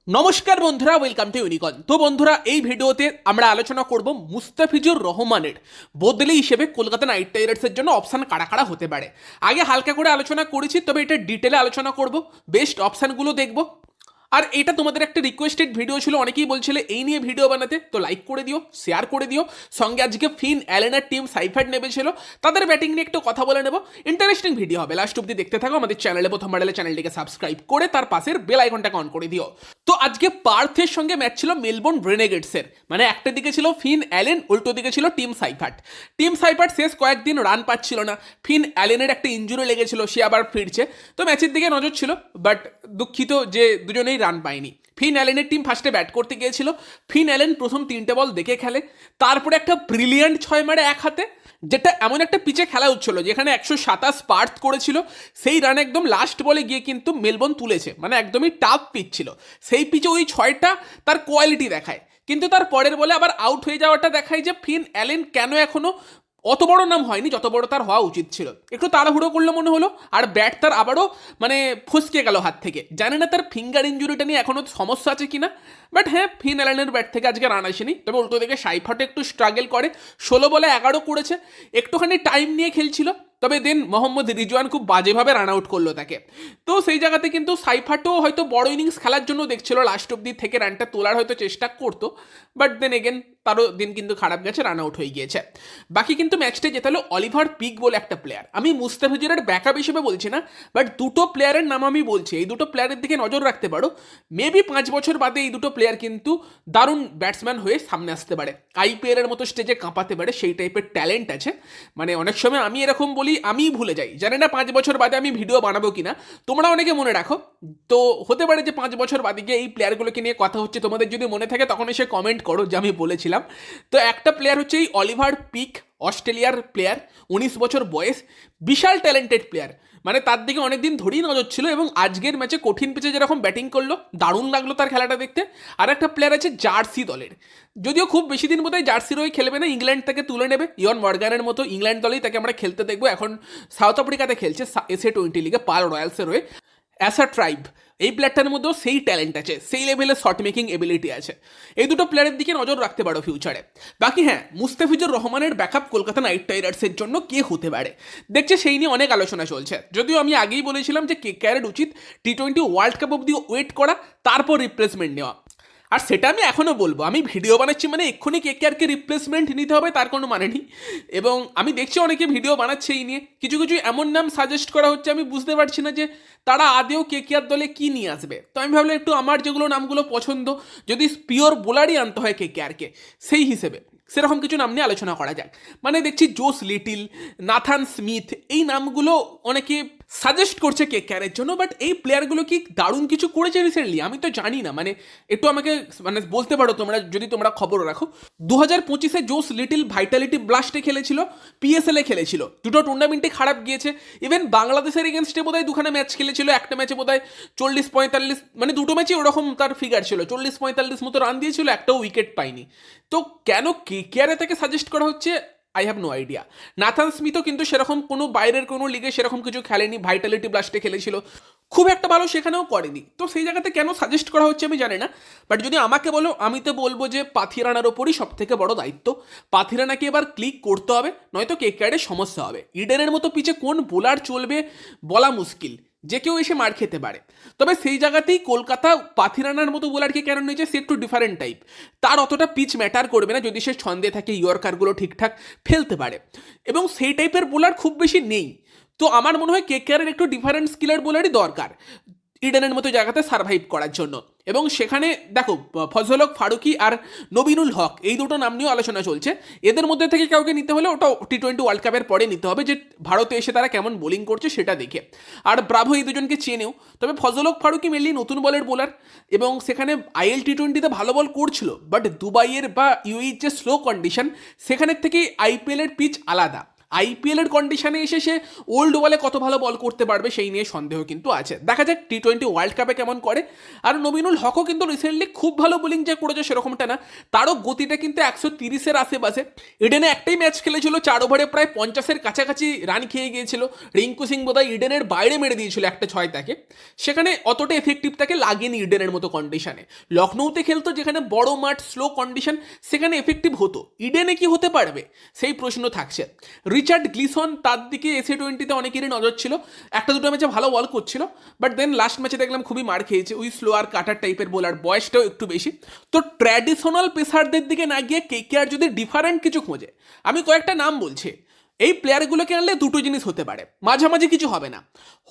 নমস্কার বন্ধুরা, welcome to unicorn. তো বন্ধুরা, এই ভিডিওতে আমরা আলোচনা করব মুস্তাফিজুর রহমানের বদলি হিসেবে কলকাতা নাইট রাইডার্সের জন্য অপশান কারা কারা হতে পারে। আগে হালকা করে আলোচনা করেছি, তবে এটা ডিটেলে আলোচনা করব, বেস্ট অপশানগুলো দেখব। আর এটা তোমাদের একটা রিকোয়েস্টেড ভিডিও ছিল, অনেকেই বলছিলে এই নিয়ে ভিডিও বানাতে, তো লাইক করে দিও, শেয়ার করে দিও। সঙ্গে আজকে ফিন অ্যালেনার টিম সাইফার নেমেছিল, তাদের ব্যাটিং নিয়ে একটু কথা বলে নেব। ইন্টারেস্টিং ভিডিও হবে, লাস্ট অব্দি দেখতে থাকো। আমাদের চ্যানেলে প্রথমবার এলে চ্যানেলটিকে সাবস্ক্রাইব করে তার পাশের বেল আইকনটাকে অন করে দিও। তো আজকে পার্থের সঙ্গে ম্যাচ ছিল মেলবোর্ন রেনেগেডসের, মানে একটা দিকে ছিল ফিন অ্যালেন, উল্টো দিকে ছিল টিম সাইফার্ট। টিম সাইফার্ট শেষ কয়েকদিন রান পাচ্ছিল না, ফিন অ্যালেনের একটা ইঞ্জুরি লেগেছিল, সে আবার ফিরছে, তো ম্যাচের দিকে নজর ছিল। বাট দুঃখিত যে দুজনেই রান পায়নি। ফিন অ্যালেনের টিম ফার্স্টে ব্যাট করতে গিয়েছিল, ফিন অ্যালেন প্রথম 3টে বল দেখে খেলে, তারপরে একটা ব্রিলিয়ান্ট 6 মারে এক হাতে, যেটা এমন একটা পিচে খেলা হচ্ছিল যেখানে 127 পার্থ করেছিল, সেই রান একদম লাস্ট বলে গিয়ে কিন্তু মেলবোর্ন তুলেছে, মানে একদমই টাফ পিচ ছিল। সেই পিচে ওই 6টা তার কোয়ালিটি দেখায়, কিন্তু তার পরের বলে আবার আউট হয়ে যাওয়াটা দেখায় যে ফিন অ্যালেন কেন এখনো অত বড় নাম হয়নি যত বড় তার হওয়া উচিত ছিল। একটু তাড়াহুড়ো করলো মনে হলো, আর ব্যাট তার আবারও মানে ফসকে গেল হাত থেকে। জানি না তার ফিঙ্গার ইঞ্জুরিটা নিয়ে এখনও সমস্যা আছে কিনা, বাট হ্যাঁ, ফিন অ্যালেনের ব্যাট থেকে আজকে রান আসেনি। তবে উল্টো দিকে সাইফার্টে একটু স্ট্রাগল করে, 16 বলে 11 করেছে, একটুখানি টাইম নিয়ে খেলছিল। তবে দেন মোহাম্মদ রিজওয়ান খুব বাজেভাবে রান আউট করলো তাকে। তো সেই জায়গাতে কিন্তু সাইফার্টও হয়তো বড় ইনিংস খেলার জন্য দেখছিল, লাস্ট অব্দি থেকে রানটা তোলার হয়তো চেষ্টা করতো, বাট দেন এগেন তারও দিন কিন্তু খারাপ গেছে, রান আউট হয়ে গিয়েছে। বাকি কিন্তু ম্যাচটা জেতালো অলিভার পিক বলে একটা প্লেয়ার। আমি মুস্তাফিজুরের ব্যাকআপ হিসেবে বলছি না, বাট দুটো প্লেয়ারের নাম আমি বলছি, এই দুটো প্লেয়ারের দিকে নজর রাখতে পারো। মেবি 5 বছর বাদে এই দুটো প্লেয়ার কিন্তু দারুণ ব্যাটসম্যান হয়ে সামনে আসতে পারে, আইপিএলের মতো স্টেজে কাঁপাতে পারে, সেই টাইপের ট্যালেন্ট আছে। মানে অনেক সময় আমি এরকম বলি, আমি ভুলে যাই, জানি না 5 বছর বাদে আমি ভিডিও বানাবো কিনা, তোমরা অনেকে মনে রাখো। তো হতে পারে যে 5 বছর বাদে গিয়ে এই প্লেয়ারগুলোকে নিয়ে কথা হচ্ছে, তোমাদের যদি মনে থাকে তখন এসে কমেন্ট করো যে আমি বলেছিলাম। তো একটা প্লেয়ার হচ্ছে এই অলিভার পিক, অস্ট্রেলিয়ার প্লেয়ার, 19 বছর বয়স, বিশাল ট্যালেন্টেড প্লেয়ার। মানে তার দিকে অনেকদিন ধরেই নজর ছিল, এবং আজকের ম্যাচে কঠিন পিচে যেরকম ব্যাটিং করলো, দারুণ লাগলো তার খেলাটা দেখতে। আর একটা প্লেয়ার আছে জার্সি দলের, যদিও খুব বেশি দিন বোধহয় জার্সির হয়ে খেলবে না, ইংল্যান্ড থেকে তুলে নেবে, ইয়ন মর্গানের মতো ইংল্যান্ড দলেই তাকে আমরা খেলতে দেখবো। এখন সাউথ আফ্রিকাতে খেলছে SA-20 লিগে পাল রয়্যালসের হয়ে অ্যাস আ ট্রাইব। এই প্লেয়ারটার মধ্যেও সেই ট্যালেন্ট আছে, সেই লেভেলের শট মেকিং এবিলিটি আছে। এই দুটো প্লেয়ারের দিকে নজর রাখতে পারো ফিউচারে। বাকি হ্যাঁ, মুস্তাফিজুর রহমানের ব্যাকআপ কলকাতা নাইট রাইডার্সের জন্য কে হতে পারে দেখছে, সেই নিয়ে অনেক আলোচনা চলছে। যদিও আমি আগেই বলেছিলাম যে KKR উচিত T20 ওয়ার্ল্ড কাপ অব্দি ওয়েট করা, তারপর রিপ্লেসমেন্ট নেওয়া। আর সেটা আমি এখনও বলবো, আমি ভিডিও বানাচ্ছি মানে এক্ষুনি KKRকে রিপ্লেসমেন্ট নিতে হবে তার কোনো মানে নেই। এবং আমি দেখছি অনেকে ভিডিও বানাচ্ছে এই নিয়ে, কিছু কিছু এমন নাম সাজেস্ট করা হচ্ছে, আমি বুঝতে পারছি না যে তারা আদেও KKR দলে কি নিয়ে আসবে। তো আমি ভাবলাম একটু আমার যেগুলো নামগুলো পছন্দ, যদি পিওর বোলারই আনতে হয় KKRকে, সেই হিসেবে সেরকম কিছু নাম নিয়ে আলোচনা করা যাক। মানে দেখছি জোস লিটিল, নাথান স্মিথ, এই নামগুলো অনেকে সাজেস্ট করছে KKR-এর জন্য। বাট এই প্লেয়ারগুলো কি দারুণ কিছু করেছে রিসেন্টলি আমি তো জানি না, মানে একটু আমাকে মানে বলতে পারো তোমরা, যদি তোমরা খবর রাখো। 2025-এ জোস লিটিল ভাইটালিটি ব্লাস্টে খেলেছিল, PSL-এ খেলেছিল, দুটো টুর্নামেন্টে খারাপ গিয়েছে। ইভেন বাংলাদেশের এগেনস্টে বোধহয় 2খানা ম্যাচ খেলেছিল, একটা ম্যাচে বোধহয় 40-45, মানে দুটো ম্যাচই ওরকম তার ফিগার ছিল, 40-45 মতো রান দিয়েছিল, একটাও উইকেট পায়নি। তো কেন KKR-এ তাকে সাজেস্ট করা হচ্ছে, I have no idea. Nathan স্মিথও কিন্তু সেরকম কোনো বাইরের কোনো লিগে সেরকম কিছু খেলেনি, ভাইটালিটি ব্লাস্টে খেলেছিল, খুব একটা ভালো সেখানেও করেনি। তো সেই জায়গাতে কেন সাজেস্ট করা হচ্ছে আমি জানি না। বাট যদি আমাকে বলো, আমি তো বলবো যে পাথিরানার ওপরই সব থেকে বড় দায়িত্ব। পাথিরানাকে এবার ক্লিক করতে হবে, নয়তো KKR-এর সমস্যা হবে। ইডেনের মতো পিচে কোন বোলার চলবে বলা মুশকিল, যে কেউ এসে মার খেতে পারে। তবে সেই জায়গাতেই কলকাতা পাথিরানার মতো বোলারকে কেন নিয়েছে, সে একটু ডিফারেন্ট টাইপ, তার অতটা পিচ ম্যাটার করবে না যদি সে ছন্দে থাকে, ইয়র্কারগুলো ঠিকঠাক ফেলতে পারে, এবং সেই টাইপের বোলার খুব বেশি নেই। তো আমার মনে হয় KKR-এর একটু ডিফারেন্ট স্কিলের বোলারই দরকার ইডেনের মতো জায়গাতে সার্ভাইভ করার জন্য। এবং সেখানে দেখো, ফজল হক ফারুকি আর নবীনুল হক, এই দুটো নাম নিয়েও আলোচনা চলছে। এদের মধ্যে থেকে কাউকে নিতে হলে ওটা T20 ওয়ার্ল্ড কাপের পরে নিতে হবে, যে ভারতে এসে তারা কেমন বোলিং করছে সেটা দেখে। আর ব্রাভো এই দুজনকে চেনেও। তবে ফজল হক ফারুকি মেনলি নতুন বলের বোলার, এবং সেখানে IL T20-তে ভালো বল করছিল, বাট দুবাইয়ের বা UAE যে স্লো কন্ডিশন, সেখানের থেকে IPL-এর পিচ আলাদা। আইপিএল এর কন্ডিশনে এসে সে ওল্ড বলে কত ভালো বল করতে পারবে সেই নিয়ে সন্দেহ কিন্তু আছে। দেখা যাক টি-20 ওয়ার্ল্ড কাপে কেমন করে। আর নবীনুল হকও কিন্তু রিসেন্টলি খুব ভালো বোলিং যে করেছে সেরকমটা না, তারও গতিটা কিন্তু 130-এর আশেপাশে। ইডেনে একটাই ম্যাচ খেলেছিল, 4 ওভারে প্রায় 50-এর কাছাকাছি রান খেয়ে গিয়েছিল। রিঙ্কু সিং বোধহয় ইডেনের বাইরে মেরে দিয়েছিল একটা 6 তাকে, সেখানে অতটা এফেক্টিভ তাকে লাগেনি ইডেনের মতো কন্ডিশনে। লখনৌতে খেলতো যেখানে বড় মাঠ, স্লো কন্ডিশন, সেখানে এফেক্টিভ হতো। ইডেনে কি হতে পারবে সেই প্রশ্ন থাকছে। রিচার্ড গ্লিসন, তার দিকে এসএ-20-তে অনেকেরই নজর ছিল, একটা দুটো ম্যাচে ভালো বল করছিল, বাট দেন লাস্ট ম্যাচে দেখলাম খুবই মার খেয়েছে। ওই স্লো আর কাটার টাইপের বোলার, বয়সটাও একটু বেশি। তো ট্র্যাডিশনাল পেসারদের দিকে না গিয়ে কেকেআর যদি ডিফারেন্ট কিছু খোঁজে, আমি কয়েকটা নাম বলছি, এই প্লেয়ারগুলোকে আনলে দুটো জিনিস হতে পারে, মাঝামাঝি কিছু হবে না।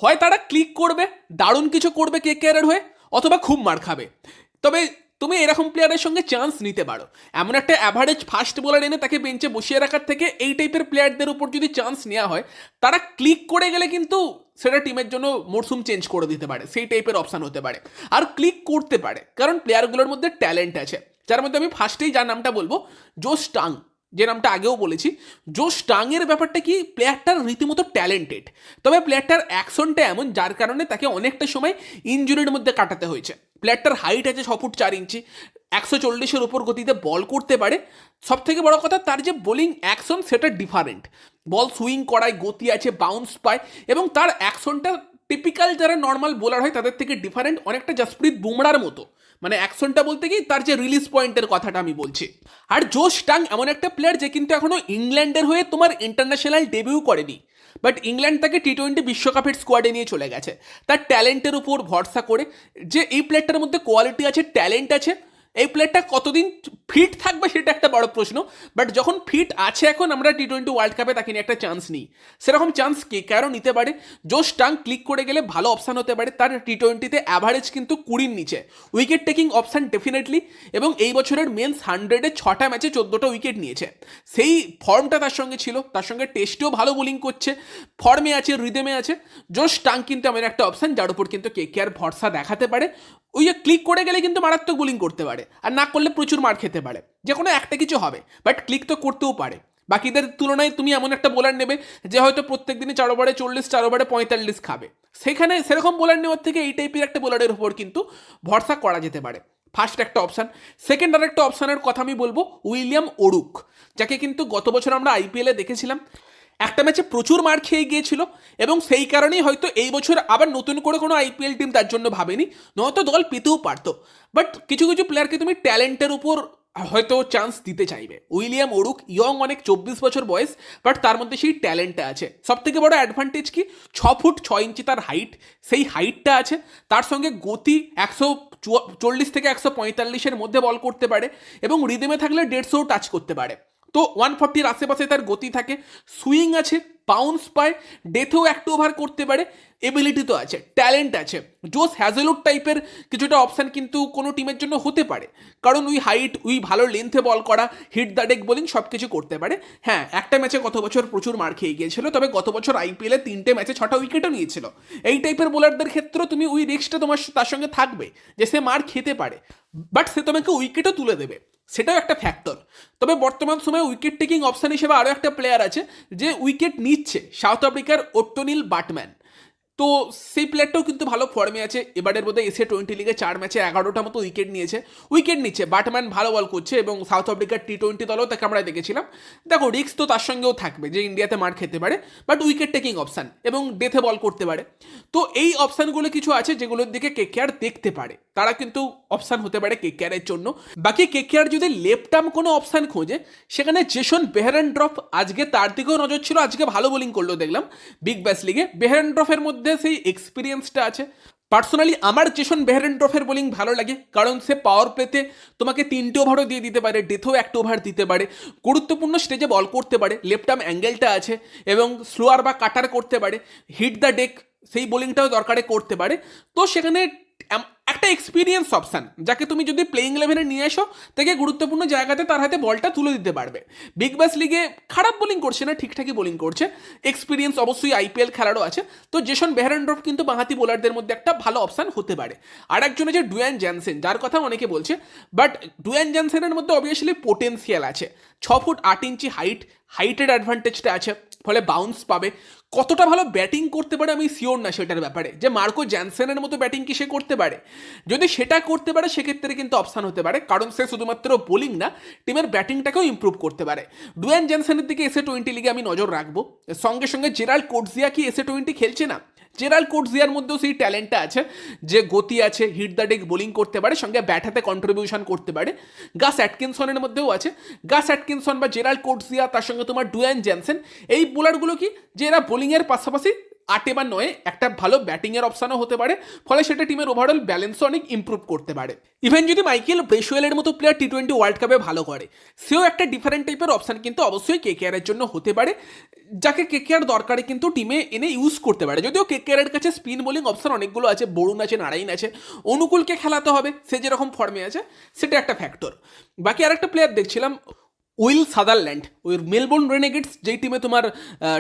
হয় তারা ক্লিক করবে, দারুণ কিছু করবে কেকেআরের হয়ে, অথবা খুব মার খাবে। তবে তুমি এরকম প্লেয়ারের সঙ্গে চান্স নিতে পারো। এমন একটা অ্যাভারেজ ফাস্ট বোলার এনে তাকে বেঞ্চে বসিয়ে রাখার থেকে এই টাইপের প্লেয়ারদের উপর যদি চান্স নেওয়া হয়, তারা ক্লিক করে গেলে কিন্তু সেটা টিমের জন্য মরশুম চেঞ্জ করে দিতে পারে, সেই টাইপের অপশান হতে পারে। আর ক্লিক করতে পারে কারণ প্লেয়ারগুলোর মধ্যে ট্যালেন্ট আছে, যার মধ্যে আমি ফার্স্টেই যার নামটা বলবো, জোশ টাং, যে নামটা আগেও বলেছি। জোশ টাংয়ের ব্যাপারটা কি, প্লেয়ারটার রীতিমতো ট্যালেন্টেড, তবে প্লেয়ারটার অ্যাকশনটা এমন যার কারণে তাকে অনেকটা সময় ইনজুরির মধ্যে কাটাতে হয়েছে। প্লেয়ারটার হাইট আছে 6 ফুট 4 ইঞ্চি, 140-এর উপর গতিতে বল করতে পারে। সব থেকে বড় কথা, তার যে বোলিং অ্যাকশন সেটা ডিফারেন্ট, বল সুইং করায় গতি আছে, বাউন্স পায়, এবং তার অ্যাকশনটা টিপিক্যাল যারা নর্মাল বোলার হয় তাদের থেকে ডিফারেন্ট, অনেকটা জসপ্রীত বুমরার মতো। মানে অ্যাকশনটা বলতে কি, তার যে রিলিজ পয়েন্টের কথাটা আমি বলছি। আর জোশ টাং এমন একটা প্লেয়ার যে কিন্তু এখনো ইংল্যান্ডের হয়ে তোমার ইন্টারন্যাশনাল ডেবিউ করেনি, বাট ইংল্যান্ড তাকে টি-20 বিশ্বকাপের স্কোয়াডে নিয়ে চলে গেছে তার ট্যালেন্টের উপর ভরসা করে, যে এই প্লেয়ারটার মধ্যে কোয়ালিটি আছে, ট্যালেন্ট আছে। এই প্লেয়ারটা কতদিন ফিট থাকবে সেটা একটা বড় প্রশ্ন, বাট যখন ফিট আছে এখন, আমরা টি-20 ওয়ার্ল্ড কাপে তাকে নিয়ে একটা চান্স নিই, সেরকম চান্স কেকেআরও নিতে পারে। জোশ টাং ক্লিক করে গেলে ভালো অপশান হতে পারে। তার টি-20-তে অ্যাভারেজ কিন্তু 20-র নিচে, উইকেট টেকিং অপশান ডেফিনেটলি, এবং এই বছরের মেন্স 100-এ 6টা ম্যাচে 14টা উইকেট নিয়েছে, সেই ফর্মটা তার সঙ্গে ছিল। তার সঙ্গে টেস্টেও ভালো বোলিং করছে, ফর্মে আছে, রিদেমে আছে। জোশ টাং কিন্তু এমন একটা অপশান যার উপর কিন্তু কেকেআর ভরসা দেখাতে পারে। ওই যে ক্লিক করে গেলে কিন্তু মারাত্মক বোলিং করতে পারে, আর না করলে প্রচুর মার খেতে পারে, যে কোনো একটা কিছু হবে, বাট ক্লিক তো করতেও পারে। বাকিদের তুলনায় তুমি এমন একটা বোলার নেবে যে হয়তো প্রত্যেক দিনই 4 ওভারে 40, 4 ওভারে 45 খাবে, সেখানে সেরকম বোলার নেওয়ার থেকে এই টাইপের একটা বোলারের উপর কিন্তু ভরসা করা যেতে পারে। ফার্স্ট একটা অপশান। সেকেন্ড আর একটা অপশানের কথা আমি বলবো, উইলিয়াম ওরুক, যাকে কিন্তু গত বছর আমরা আইপিএলে দেখেছিলাম, একটা ম্যাচে প্রচুর মার খেয়ে গিয়েছিল, এবং সেই কারণেই হয়তো এই বছর আবার নতুন করে কোনো আইপিএল টিম তার জন্য ভাবেনি, নয়তো দল পেতেও পারতো। বাট কিছু কিছু প্লেয়ারকে তুমি ট্যালেন্টের উপর হয়তো চান্স দিতে চাইবে। উইলিয়াম ওরুক ইয়ং, অনেক 24 বছর বয়স, বাট তার মধ্যে সেই ট্যালেন্টটা আছে। সব থেকে বড় অ্যাডভান্টেজ কি, 6 ফুট 6 ইঞ্চি তার হাইট, সেই হাইটটা আছে, তার সঙ্গে গতি 140 থেকে 145-এর মধ্যে বল করতে পারে, এবং রিদেমে থাকলে 150-ও টাচ করতে পারে। তো 140-র আশেপাশে তার গতি থাকে, সুইং আছে, বাউন্স পায়, ডেথেও একটু ওভার করতে পারে, এবিলিটি তো আছে, ট্যালেন্ট আছে। জোস হ্যাজেলউড টাইপের কিছুটা অপশান কিন্তু কোনো টিমের জন্য হতে পারে, কারণ ওই হাইট, ওই ভালো লেন্থে বল করা, হিট দ্য ডেক বোলিং সব কিছু করতে পারে। হ্যাঁ, একটা ম্যাচে গত বছর প্রচুর মার খেয়ে গিয়েছিল, তবে গত বছর আইপিএলে 3টে ম্যাচে 6টা উইকেটও নিয়েছিল। এই টাইপের বোলারদের ক্ষেত্রে তুমি ওই রিস্কটা তার সঙ্গে থাকবে যে সে মার খেতে পারে, বাট সে তোমাকে উইকেটও তুলে দেবে, সেটাও একটা ফ্যাক্টর। তবে বর্তমান সময়ে উইকেট টেকিং অপশান হিসেবে আরও একটা প্লেয়ার আছে যে উইকেট নিচ্ছে, সাউথ আফ্রিকার ওট্টোনিল বাটম্যান। তো সেই প্লেয়ারটাও কিন্তু ভালো ফর্মে আছে। এবারের বোধহয় এসএ-20 লিগে 4 ম্যাচে 11টা মতো উইকেট নিচ্ছে। বাটম্যান ভালো বল করছে, এবং সাউথ আফ্রিকার টি-20 দলেও তাকে আমরা দেখেছিলাম। দেখো, রিস্ক তো তার সঙ্গেও থাকবে যে ইন্ডিয়াতে মার খেতে পারে, বাট উইকেট টেকিং অপশান এবং ডেথে বল করতে পারে। তো এই অপশানগুলো কিছু আছে যেগুলোর দিকে কেকেআর দেখতে পারে, তারা কিন্তু অপশান হতে পারে কেকেআরের জন্য। বাকি কেকেআর যদি লেফট আর্ম কোনো অপশান খোঁজে, সেখানে জেসন বেহরেনড্রফ, আজকে তার দিকেও নজর ছিল, আজকে ভালো বোলিং করলো দেখলাম বিগ ব্যাশ লিগে। বেহরেনড্রফের মধ্যে সেই এক্সপিরিয়েন্সটা আছে। পার্সোনালি আমার জেসন বেহরেনড্রফের বোলিং ভালো লাগে, কারণ সে পাওয়ার প্লেতে তোমাকে 3টে ওভারও দিয়ে দিতে পারে, ডেথেও 1 ওভার দিতে পারে, গুরুত্বপূর্ণ স্টেজে বল করতে পারে, লেফট আর্ম অ্যাঙ্গেলটা আছে, এবং স্লোয়ার বা কাটার করতে পারে, হিট দ্য ডেক সেই বোলিংটাও দরকারে করতে পারে। তো সেখানে একটা এক্সপিরিয়েন্স অপশান, যাকে তুমি যদি প্লেইং ইলেভেনে নিয়ে আসো, তাকে গুরুত্বপূর্ণ জায়গাতে তার হাতে বলটা তুলে দিতে পারবে। বিগ ব্যাশ লিগে খারাপ বোলিং করছে না, ঠিকঠাকই বোলিং করছে, এক্সপিরিয়েন্স অবশ্যই আইপিএল খেলারও আছে। তো জেসন বেহরেনড্রফ কিন্তু বাঁহাতি বোলারদের মধ্যে একটা ভালো অপশান হতে পারে। আর একজন আছে ডুয়ান জনসন, যার কথা অনেকে বলছে, বাট ডুয়ান জনসনের মধ্যে অবভিয়াসলি পোটেন্সিয়াল আছে। 6 ফুট 8 ইঞ্চি হাইটের অ্যাডভান্টেজটা আছে, ফলে বাউন্স পাবে। কতটা ভালো ব্যাটিং করতে পারে আমি শিওর না সেটার ব্যাপারে, যে মার্কো জ্যানসেনের মতো ব্যাটিং কি সে করতে পারে। যদি সেটা করতে পারে সেক্ষেত্রে কিন্তু অপশান হতে পারে, কারণ সে শুধুমাত্র বোলিং না, টিমের ব্যাটিংটাকেও ইম্প্রুভ করতে পারে। ডুয়ান জনসনের দিকে এসএ-20 লিগে আমি নজর রাখবো। সঙ্গে সঙ্গে জেরাল্ড কোটজিয়া কি এসএ-20 খেলছে না? জেরাল্ড কোটজিয়ার মধ্যেও সেই ট্যালেন্টটা আছে, যে গতি আছে, হিট দ্য ডেক বোলিং করতে পারে, সঙ্গে ব্যাট হাতে কন্ট্রিবিউশন করতে পারে। গাস অ্যাটকিনসনের মধ্যেও আছে। গাস অ্যাটকিনসন বা জেরাল্ড কোটজিয়া, তার সঙ্গে তোমার ডুয়ান জনসন, এই বোলারগুলো কি যে এরা বোলিংয়ের পাশাপাশি 8 বা 9 একটা ভালো ব্যাটিংয়ের অপশানও হতে পারে, ফলে সেটা টিমের ওভারঅল ব্যালেন্সও অনেক ইম্প্রুভ করতে পারে। ইভেন যদি মাইকেল ব্রেশওয়েলের মতো প্লেয়ার টি-20 ওয়ার্ল্ড কাপে ভালো করে, সেও একটা ডিফারেন্ট টাইপের অপশান কিন্তু অবশ্যই কেকেআরের জন্য হতে পারে, যাকে কেকেআর দরকারে কিন্তু টিমে এনে ইউজ করতে পারে। যদিও কেকেআরের কাছে স্পিন বোলিং অপশান অনেকগুলো আছে, বরুণ আছে, নারাইন আছে, অনুকূলকে খেলাতে হবে, সে যেরকম ফর্মে আছে সেটা একটা ফ্যাক্টর। বাকি আরেকটা প্লেয়ার দেখছিলাম, উইল সাদারল্যান্ড, ওই মেলবোর্ন রেনেগেডস যেই টিমে তোমার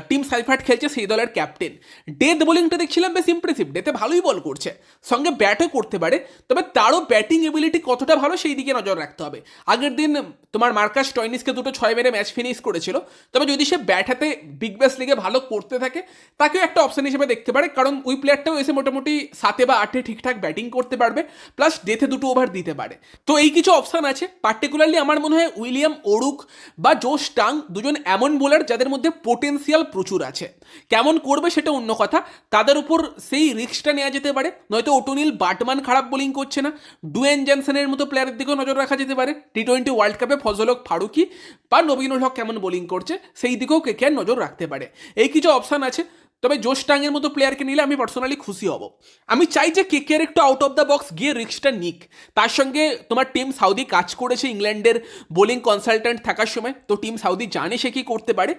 টিম সাইফার্ট খেলছে সেই দলের ক্যাপ্টেন। ডেথ বোলিংটা দেখছিলাম বেশ ইমপ্রেসিভ, ডেতে ভালোই বল করছে, সঙ্গে ব্যাটও করতে পারে, তবে তারও ব্যাটিং এবিলিটি কতটা ভালো সেই দিকে নজর রাখতে হবে। আগের দিন তোমার মার্কাস স্টয়নিসকে 2 6 মেরে ম্যাচ ফিনিশ করেছিল, তবে যদি সে ব্যাট হাতে বিগ ব্যাশ লিগে ভালো করতে থাকে তাকেও একটা অপশন হিসেবে দেখতে পারে, কারণ ওই প্লেয়ারটাও এসে মোটামুটি 7 বা 8 ঠিকঠাক ব্যাটিং করতে পারবে, প্লাস ডেথে 2 ওভার দিতে পারে। তো এই কিছু অপশান আছে। পার্টিকুলারলি আমার মনে হয় উইলিয়াম ওরুক বা জোশ টাং দুজন এমন বোলার যাদের মধ্যে পোটেন্সিয়াল প্রচুর আছে। কেমন করবে সেটা অন্য কথা, তাদের উপর সেই রিস্কটা নেওয়া যেতে পারে। নয়তো ওটোনিল বাটমান খারাপ বোলিং করছে না, ডুয়েন জনসনের মতো প্লেয়ারের দিকেও নজর রাখা যেতে পারে। টি-20 ওয়ার্ল্ড কাপে ফজল হক ফারুকি বা নবীনুল হক কেমন বোলিং করছে সেই দিকেও কেকেআর নজর রাখতে পারে। এই কিছু অপশান আছে, তবে জোশ টাংয়ের মতো প্লেয়ারকে নিলে আমি পার্সোনালি খুশি হব। আমি চাই যে কেকেআর একটু আউট অফ দ্য বক্স গিয়ে রিস্কটা নিক। তার সঙ্গে তোমার টিম সাউদি কাজ করেছে ইংল্যান্ডের বোলিং কনসালট্যান্ট থাকার সময়, তো টিম সাউদি জানে সে কি করতে পারে,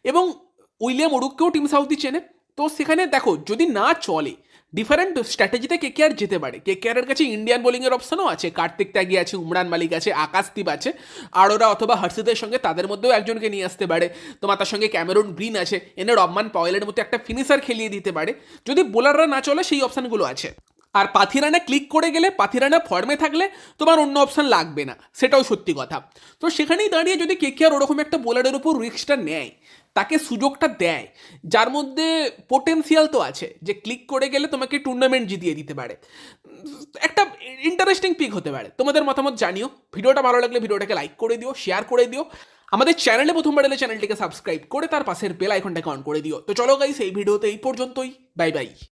এবং উইলিয়াম ওরুককেও টিম সাউদি চেনে। তো সেখানে দেখো যদি না চলে, ডিফারেন্ট স্ট্র্যাটেজিতে কেকেআর যেতে পারে। কেকেআরের কাছে ইন্ডিয়ান বোলিংয়ের অপশনও আছে, কার্তিক ত্যাগী আছে, উমরান মালিক আছে, আকাশদীপ আছে, আরোরা অথবা হর্ষিদের সঙ্গে তাদের মধ্যেও একজনকে নিয়ে আসতে পারে। তোমার তার সঙ্গে ক্যামেরন গ্রিন আছে, এনে রহমান পয়েলের মতো একটা ফিনিশার খেলিয়ে দিতে পারে। যদি বোলাররা না চলে সেই অপশানগুলো আছে। আর পাথিরানা ক্লিক করে গেলে, পাথিরানা ফর্মে থাকলে তোমার অন্য অপশান লাগবে না, সেটাও সত্যি কথা। তো সেখানেই দাঁড়িয়ে যদি কেকেআর ওরকম একটা বোলারের উপর রিস্কটা নেয়, তাকে সুযোগটা দেয়, যার মধ্যে পোটেন্সিয়াল তো আছে যে ক্লিক করে গেলে তোমাকে টুর্নামেন্ট জিতিয়ে দিতে পারে, একটা ইন্টারেস্টিং পিক হতে পারে। তোমাদের মতামত জানিও। ভিডিওটা ভালো লাগলে ভিডিওটাকে লাইক করে দিও, শেয়ার করে দিও। আমাদের চ্যানেলে প্রথমবার এলে চ্যানেলটিকে সাবস্ক্রাইব করে তার পাশের বেল আইকনটাকে অন করে দিও। তো চলো গাইস, এই ভিডিওতে এই পর্যন্তই। Bye bye.